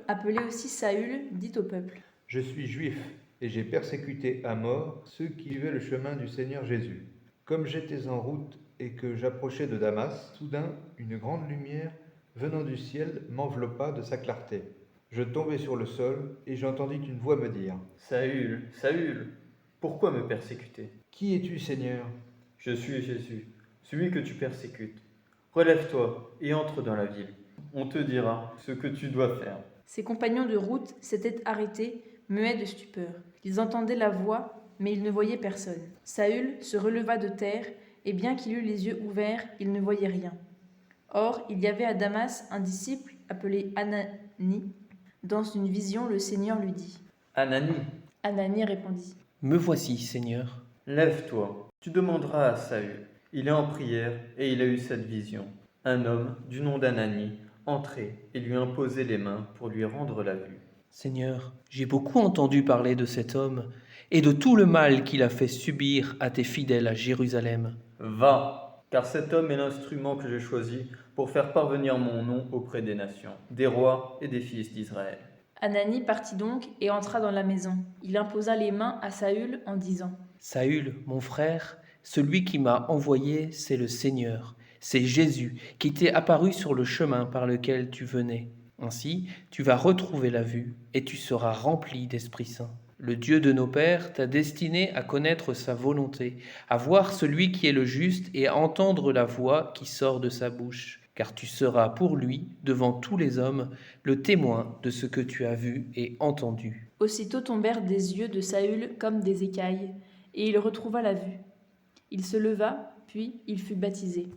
appelé aussi Saül, dit au peuple: Je suis juif et j'ai persécuté à mort ceux qui suivaient le chemin du Seigneur Jésus. Comme j'étais en route et que j'approchais de Damas, soudain une grande lumière venant du ciel m'enveloppa de sa clarté. Je tombai sur le sol et j'entendis une voix me dire: Saül, Saül, pourquoi me persécuter? Qui es-tu, Seigneur? Je suis Jésus, celui que tu persécutes. Relève-toi et entre dans la ville. On te dira ce que tu dois faire. Ses compagnons de route s'étaient arrêtés, muets de stupeur. Ils entendaient la voix, mais ils ne voyaient personne. Saül se releva de terre, et bien qu'il eût les yeux ouverts, il ne voyait rien. Or, il y avait à Damas un disciple appelé Ananie. Dans une vision, le Seigneur lui dit: Ananie, Ananie répondit: Me voici, Seigneur. lève-toi. Tu demanderas à Saül. Il est en prière et il a eu cette vision. Un homme du nom d'Ananie entrait et lui imposait les mains pour lui rendre la vue. Seigneur, j'ai beaucoup entendu parler de cet homme et de tout le mal qu'il a fait subir à tes fidèles à Jérusalem. Va, car cet homme est l'instrument que j'ai choisi pour faire parvenir mon nom auprès des nations, des rois et des fils d'Israël. Ananie partit donc et entra dans la maison. Il imposa les mains à Saül en disant: Saül, mon frère, celui qui m'a envoyé, c'est le Seigneur. C'est Jésus qui t'est apparu sur le chemin par lequel tu venais. Ainsi, tu vas retrouver la vue et tu seras rempli d'Esprit Saint. Le Dieu de nos pères t'a destiné à connaître sa volonté, à voir celui qui est le juste et à entendre la voix qui sort de sa bouche. Car tu seras pour lui, devant tous les hommes, le témoin de ce que tu as vu et entendu. Aussitôt tombèrent des yeux de Saül comme des écailles, et il retrouva la vue. Il se leva, puis il fut baptisé.